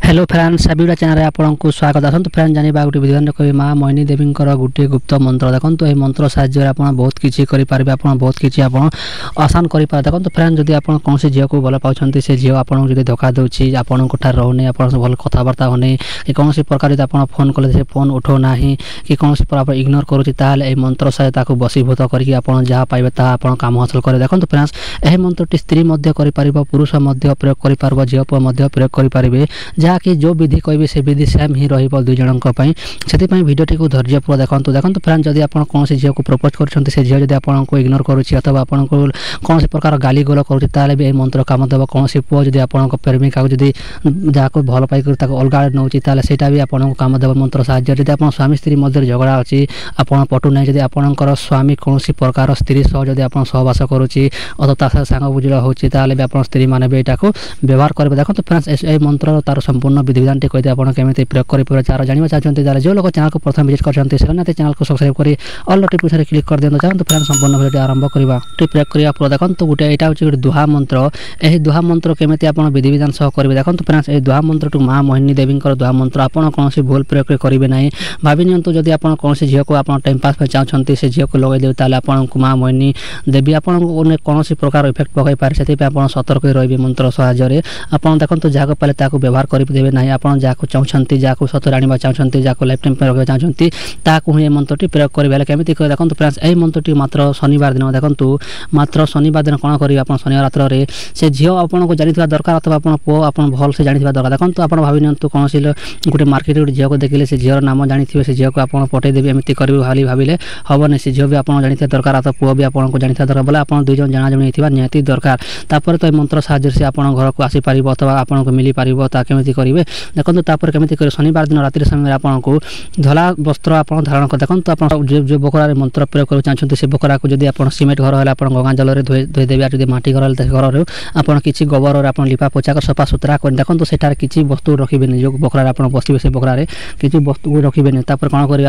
Hello friends सभी channel आपको स्वागत आसतु फ्रेंड्स जाना गोटे विधान कह माँ मोहिनी देवी गोटे गुप्त मंत्र देखो ये मंत्र साहाय्य आप बहुत किसी करेंगे आप बहुत किसी आसान करेंगे देखो फ्रेंड्स जब आप कौन झील को भल पाँच से झील आपको जब धोखा दूसरी आपंठ रोने आप भल कथबार्ता होने कि कौन प्रकार जब आप फोन कले फोन उठाऊना कि कौन प्रकार इग्नोर करुँचे मंत्र सहायता बसीभूत करके जहाँ पाइबे आप काम हासिल करें देखो फ्रेंड्स यह मंत्रटी स्त्री पुरुष प्रयोग कर झील पुआ प्रयोग करेंगे जहाँकि जो विधि कहे से विधि सेम ही रुई जनों से भिडियोटी को धैर्यपूर्वक देखो देखो फ्रेंड्स जब आप कौन झील को प्रपोज कर झील जब आपको इग्नोर करुच्ची अथवा आपको कौन प्रकार गाली गोल करुँचे भी मंत्र काम देव कौन पुओ जब आप प्रेमिका जब जहाँ भल पाई अलग नौची सेटा भी आपको काम देव मंत्र साहाय्य जब आप स्वामी स्त्री मध्य झगड़ा अच्छी आप पटुना जब आपंकर स्वामी कौन प्रकार स्त्री सह जब आप सहवास करुच्ची अथवा सांग बुझ होती भी आप स्त्री मैंने भी यहाँ व्यवहार करेंगे देखो फ्रेंड्स ये मंत्र तार संपूर्ण विधिविधान कहते हैं आपड़ी प्रयोग करेंगे चार जानवा चाहते जो लोग चैनल को प्रथम विजिट करते चैनल को सब्सक्राइब कर ऑल नोटिफिकेशन क्लिक कर दिखाते चाहते फ्रेंड्स संपूर्ण भिडियो आरंभ करवा प्रयोग करने देखो गोटे यहाँ हूँ गोटे दुहा मंत्र यह दुहा मंत्र केमी आप विधिविधान सह करेंगे देखो फ्रेंड्स ये दुहा मंत्र माँ मोहिनी देवी दुहा मंत्र आप कौन भूल प्रयोग करेंगे ना भावी नियंतु जब आप कौन झील को आप टाइम पास चाहते से झील को लगेदेवे आपको माँ मोहिनी देवी आपको कौन प्रकार इफेक्ट पकई पारे से सतर्क रही मंत्र साहाय्य आप देखो जहाँ पाले व्यवहार करेंगे ना आप जहाँ चाहते जहाँ सतर आने चाहते जहाँ लाइफ टाइम रखा चाहते ताकू ये मंत्रटी प्रयोग करेंगे केमी देखो फ्रेंड्स यही मंत्रटी मात्र शनिवार दिन देखो मात्र शनिवार दिन कौन करेंगे आप शनिवार रात्र में से झील आपको जानी दरकार अथवा आप पुओ आप भल से जानी दरकार देखो आप भावी नियंतु कौन गोटे मार्केट गोटे झील को देखिले से झील नाम जानी से झील को आप पठेदेवी एमती करेंगे भाविले हेनी से झील भी आप जानी दरकार अथवा पुओ भी आपको जानी दरकार बोले आप दुई जन जना जमी निहाती दरकार तापर तो मंत्र साहाय्य से आप घर को आसीपर अथवा आपको मिल पार केमी करेंगे देखो तापर केमी कर शनिवार दिन रात्रि समय आपको धला वस्त्र आप धारण कर देखो आप जो बकरा मंत्र प्रयोग करना चाहते से बकरा को जब आप सीमेंट घर है गंगा जल धोईदेवे जब मटी घर घर आप किसी गोबर आप लिपा पोचा कर सफा सुतरा कर देखो सेठार किसी वस्तु रखिए जो बकरा आप बसवे से बकरा किसी वस्तु को रखिए कौन करेंगे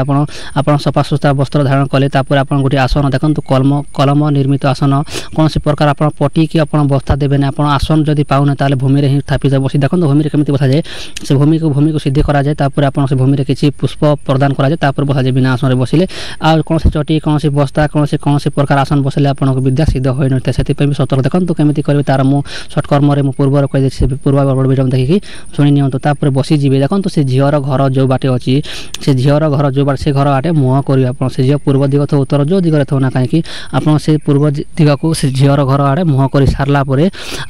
आप सफा सुतरा वस्त्र धारण कले आप गोटे आसन देखो कलम निर्मित आसन कौन प्रकार आप पटी की आप बस्ता देवे आप आसन जब पाऊना भूमि में ही स्थापित बसी देखो भूमि केमी बसा जाए से भूमि को सिद्धि करा जाए आप भूमि में किसी पुष्प प्रदान करा जाए बसा जाए बिना आसन बसिले आ कौन चटी कौन बस्ता कौन प्रकार आसन बसले आप विद्या सिद्ध हो न से सतर्क देखो केमी करेंगे तार मुझे सटकर्म पूर्व कही पूर्व वीडियो देखिए शुणी निपर बसीजे देखो से झीर घर जो बाटे अच्छी से झीर घर जो बाटे से घर बाटे मुह करेंगे आप से झील पूर्व दिग थो उत्तर जो दिगरे थो ना कहीं आप से पूर्व दिग को से झीर घर आड़े मुह कर सारापर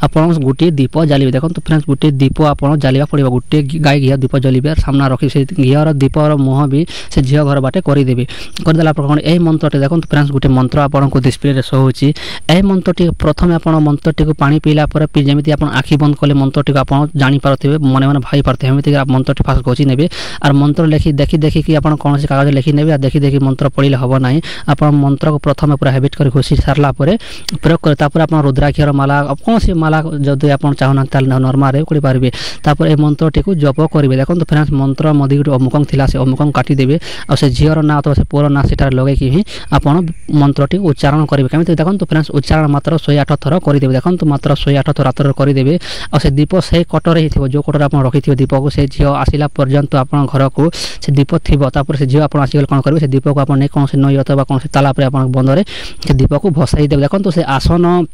आप गोटे दीप जालिए देखो फ्रेंड्स गोटे दीप आप जालिया पड़े गोटे गाय घी दीप जलिए सामना रखी से घीर दीपर मुह भी से झील घर बाटे करदेवे करदेला यही मंत्रटी देखो फ्रेंड्स गोटे मंत्र आपको डिस्प्ले शो होची यही मंत्रटी प्रथम आप मंत्रटी को पानी पीला जमी आप आखि बंद कले मंत्रटी को आप जानीपारे मन मन भाई पारे एमती मंत्रटी फास्ट घोषी ने और मंत्र लिखी देखी देखिकी आप कौन कागज लिखी ने देखी देखी मंत्र पढ़ले हम ना आप मंत्र को प्रथम पूरा हैबिट कर घोषी सारापर प्रयोग करें आप रुद्राक्षर माला कौन सी माला जब आप चाहूना नर्माल पारे तापर ये मंत्रटी को जप करेंगे देखो फ्रेंड्स मंत्र मध्य गोटे अमुकंग थी से अमुकंग काटिदेवे और से झीर ना अथवा से पुअर ना से लगे ही आप मंत्रटी उच्चारण करेंगे केमी देखो फ्रेंड्स उच्चारण मात्र 108 थर करदेवे देखो मात्र 108 थर रात्र करदेवे और से दीप से कटर ही जो कटर आप रखी दीप को से झील आसला पर्यंत आप घर को से दीप थी से झील आप आसिक कौन करेंगे से दीप को आप कौन नई अथवा कौन तालाप बंदरे से दीप को भसाई देवे देखो से आसन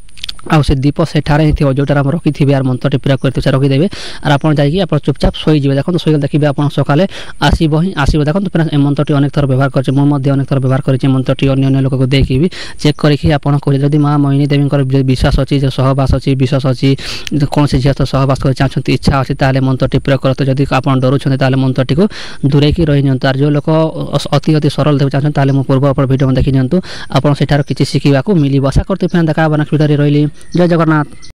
आ से दीप सेठारे ही जोटार आप रखी थे यार मंत्रटी प्रयोग करते रखीदेवे और आप जाइए चुपचाप शोजे देखो शोल देखिए आप सकाले आसब ही आसो देखो फ्रेंड्स मंत्रटी अनेक थर व्यवहार कर अनेक थर व्यवहार कर मंत्रटी अन्य लोक को देखी भी चेक करके आपड़ी माँ मोहिनी देवी विश्वास अच्छी जो सहवास अच्छी विश्वास अच्छी कौन से झील तो सहवास कर चाहते इच्छा अच्छी ताले मंत्रटी प्रयोग करते जब आप डरुंट मंत्रटी को दूरेकी रही नि जो लोक अति अति सरल देव चाहते पूर्व वीडियो देखी निंतु आप किसी शिखा मिली आशा करते देखा नेक्स्ट वीडियो रही जय जगन्नाथ।